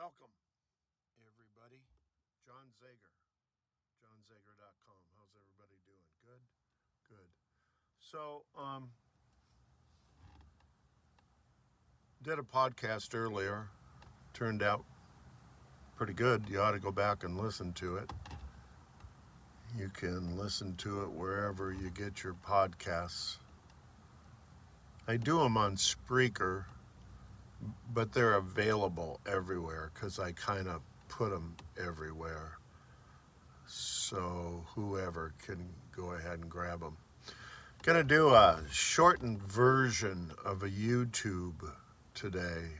Welcome, everybody. John Zager, johnzager.com. How's everybody doing? Good? Good. So, did a podcast earlier. Turned out pretty good. You ought to go back and listen to it. You can listen to it wherever you get your podcasts. I do them on Spreaker, but they're available everywhere because I kind of put them everywhere. So whoever can go ahead and grab them. Gonna do a shortened version of a YouTube today.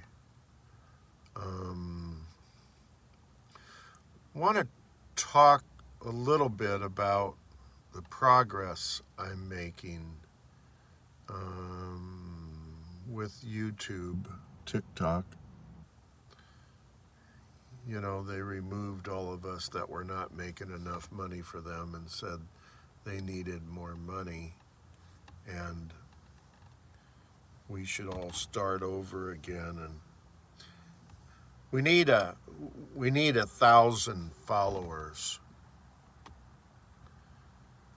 Want to talk a little bit about the progress I'm making with YouTube, TikTok. You know, they removed all of us that were not making enough money for them and said they needed more money and we should all start over again. And we need 1,000 followers.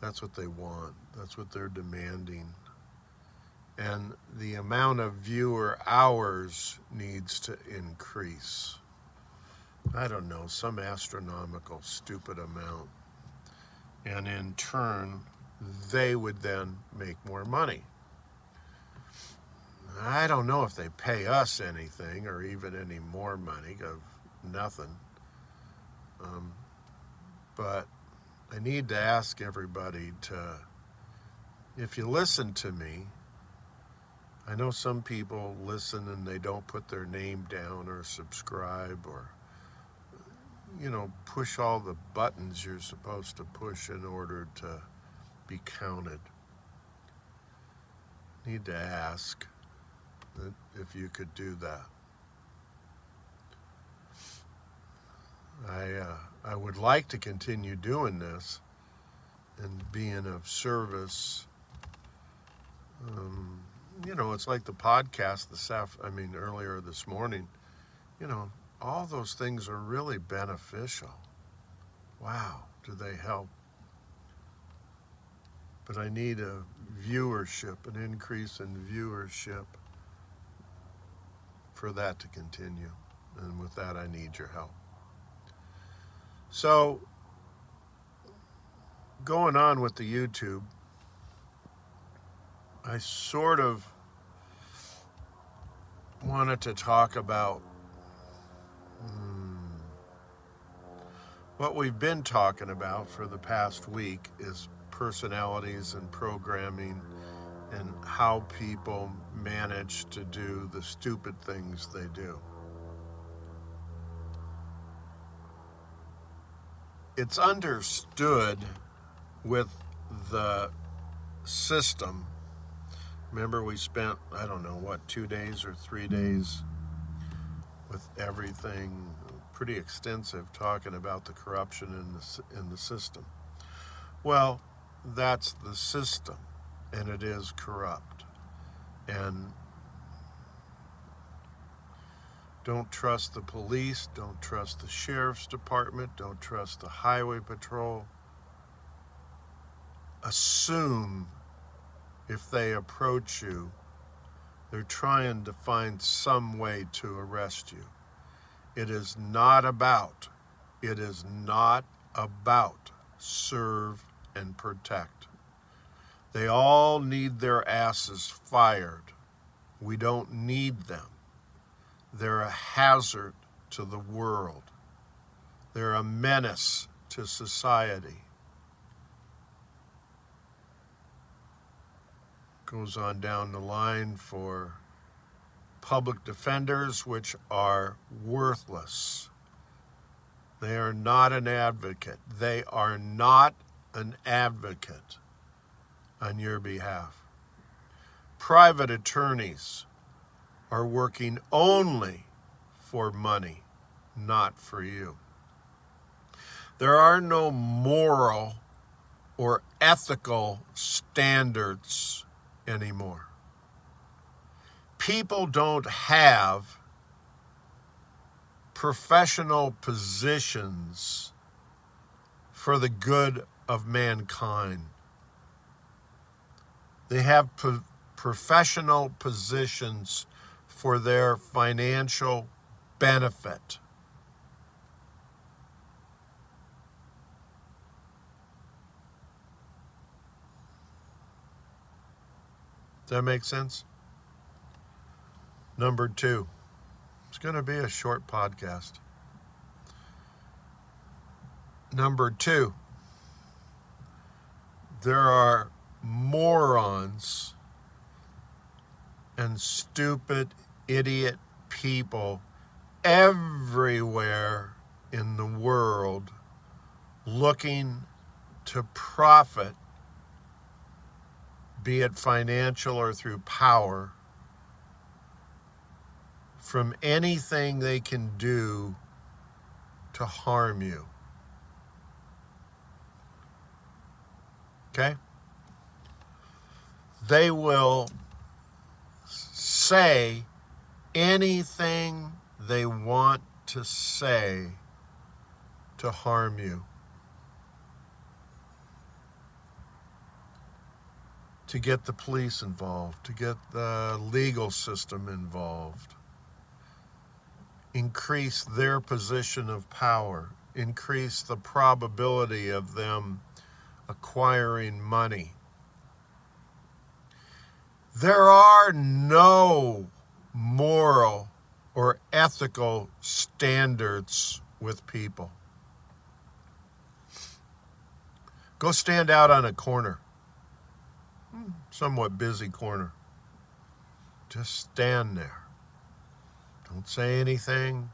That's what they want. That's what they're demanding. And the amount of viewer hours needs to increase. I don't know, some astronomical, stupid amount. And in turn, they would then make more money. I don't know if they pay us anything or even any more money, of nothing. But I need to ask everybody to, if you listen to me, I know some people listen and they don't put their name down or subscribe or, push all the buttons you're supposed to push in order to be counted. Need to ask if you could do that. I would like to continue doing this and being of service. It's like the podcast earlier this morning. All those things are really beneficial. Wow, do they help? But I need a viewership, an increase in viewership for that to continue. And with that, I need your help. So, going on with the YouTube, I sort of wanted to talk about what we've been talking about for the past week is personalities and programming and how people manage to do the stupid things they do. It's understood with the system. Remember, we spent, 2 days or 3 days with everything pretty extensive talking about the corruption in the system. Well, that's the system, and it is corrupt. And don't trust the police, don't trust the sheriff's department, don't trust the highway patrol. Assume if they approach you, they're trying to find some way to arrest you. It is not about serve and protect. They all need their asses fired. We don't need them. They're a hazard to the world. They're a menace to society. Goes on down the line for public defenders, which are worthless. They are not an advocate. They are not an advocate on your behalf. Private attorneys are working only for money, not for you. There are no moral or ethical standards anymore. People don't have professional positions for the good of mankind. They have professional positions for their financial benefit. Does that make sense? Number 2. It's going to be a short podcast. Number 2. There are morons and stupid, idiot people everywhere in the world looking to profit, be it financial or through power, from anything they can do to harm you. Okay? They will say anything they want to say to harm you, to get the police involved, to get the legal system involved, increase their position of power, increase the probability of them acquiring money. There are no moral or ethical standards with people. Go stand out on a corner, somewhat busy corner. Just stand there. Don't say anything,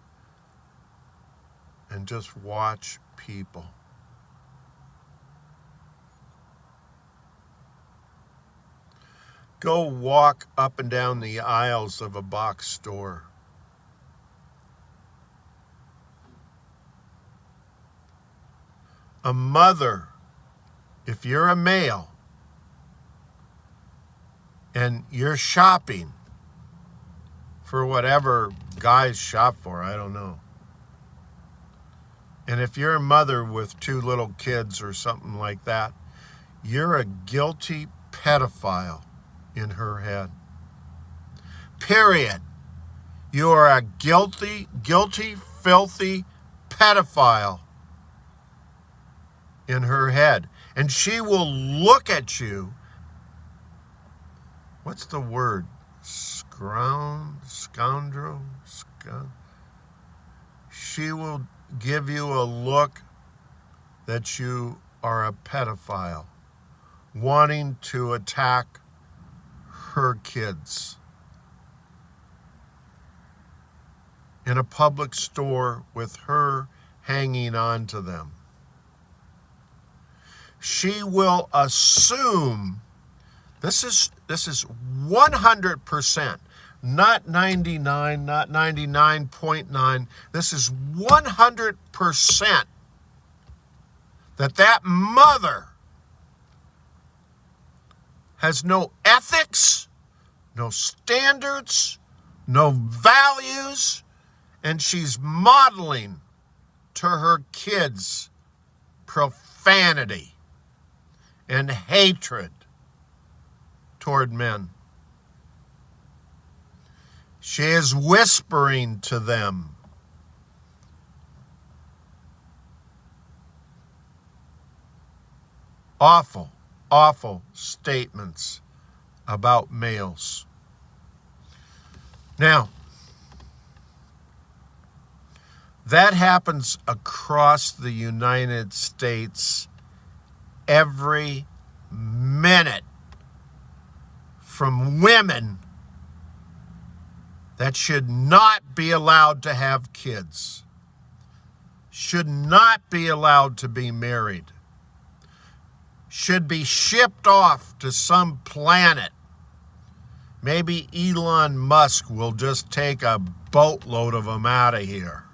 and just watch people. Go walk up and down the aisles of a box store. A mother, if you're a male and you're shopping for whatever guys shop for, I don't know. And if you're a mother with 2 little kids or something like that, you're a guilty pedophile in her head. Period. You are a guilty, filthy pedophile in her head. And she will look at you. What's the word? Scoundrel? She will give you a look that you are a pedophile, wanting to attack her kids in a public store with her hanging on to them. She will assume, this is 100%, not 99, not 99.9, this is 100% that mother has no ethics, no standards, no values, and she's modeling to her kids profanity and hatred toward men. She is whispering to them. Awful, awful statements about males. Now, that happens across the United States every minute, from women that should not be allowed to have kids, should not be allowed to be married, should be shipped off to some planet. Maybe Elon Musk will just take a boatload of them out of here.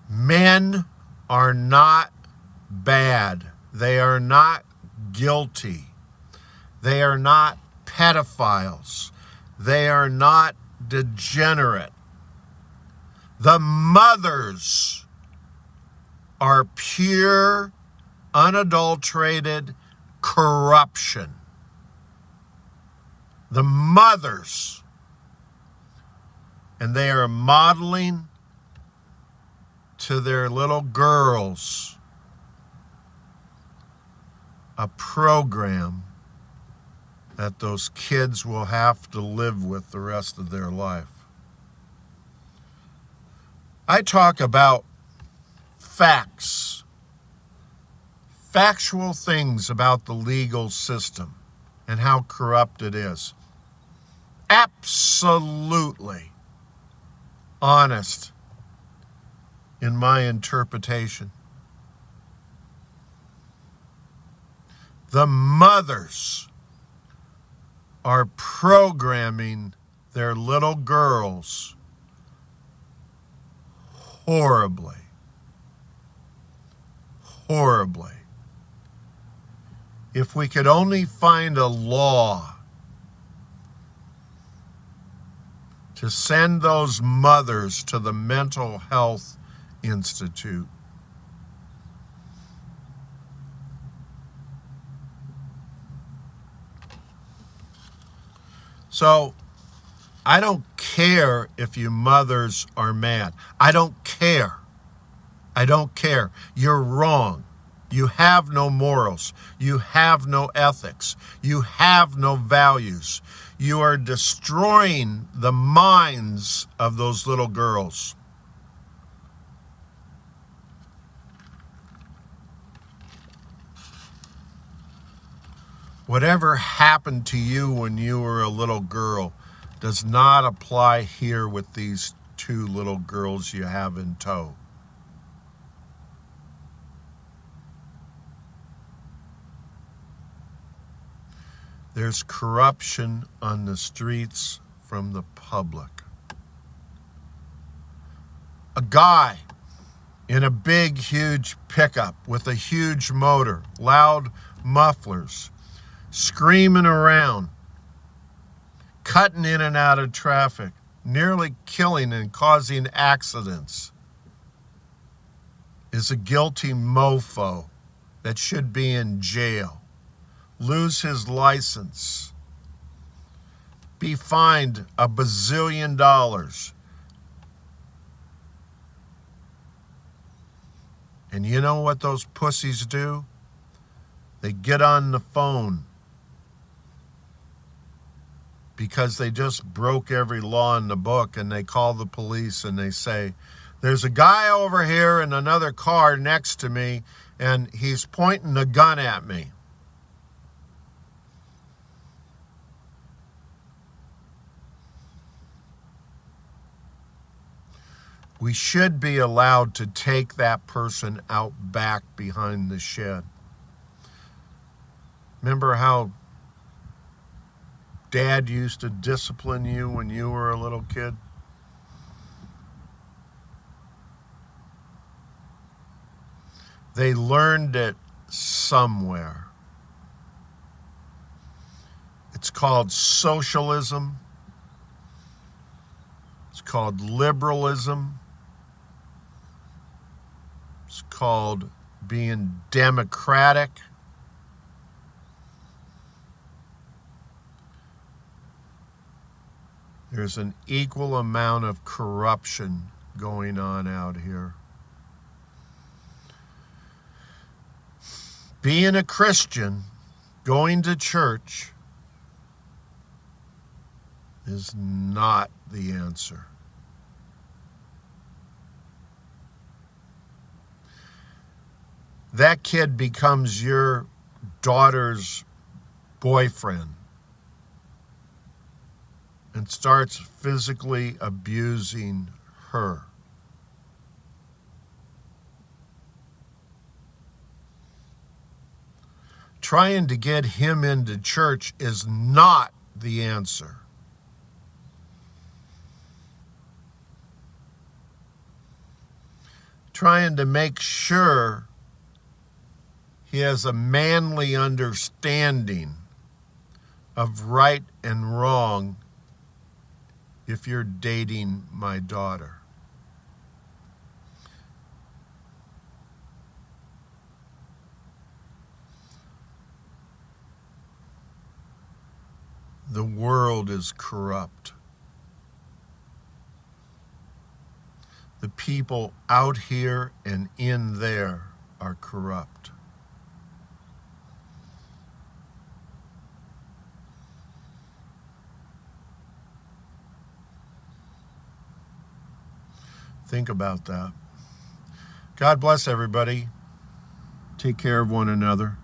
Men are not bad. They are not guilty. They are not pedophiles. They are not degenerate. The mothers are pure, unadulterated corruption. The mothers. And they are modeling to their little girls a program that those kids will have to live with the rest of their life. I talk about facts, factual things about the legal system and how corrupt it is. Absolutely honest in my interpretation. The mothers are programming their little girls horribly. Horribly. If we could only find a law to send those mothers to the Mental Health Institute. So, I don't care if you mothers are mad. I don't care. I don't care. You're wrong. You have no morals. You have no ethics. You have no values. You are destroying the minds of those little girls. Whatever happened to you when you were a little girl does not apply here with these two little girls you have in tow. There's corruption on the streets from the public. A guy in a big, huge pickup with a huge motor, loud mufflers, screaming around, cutting in and out of traffic, nearly killing and causing accidents, is a guilty mofo that should be in jail. Lose his license, be fined $1 bazillion. And you know what those pussies do? They get on the phone because they just broke every law in the book, and they call the police and they say, there's a guy over here in another car next to me and he's pointing a gun at me. We should be allowed to take that person out back behind the shed. Remember how Dad used to discipline you when you were a little kid? They learned it somewhere. It's called socialism. It's called liberalism. It's called being democratic. There's an equal amount of corruption going on out here. Being a Christian, going to church, is not the answer. That kid becomes your daughter's boyfriend and starts physically abusing her. Trying to get him into church is not the answer. Trying to make sure he has a manly understanding of right and wrong if you're dating my daughter. The world is corrupt. The people out here and in there are corrupt. Think about that. God bless everybody. Take care of one another.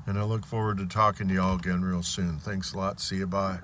And I look forward to talking to y'all again real soon. Thanks a lot. See you. Bye.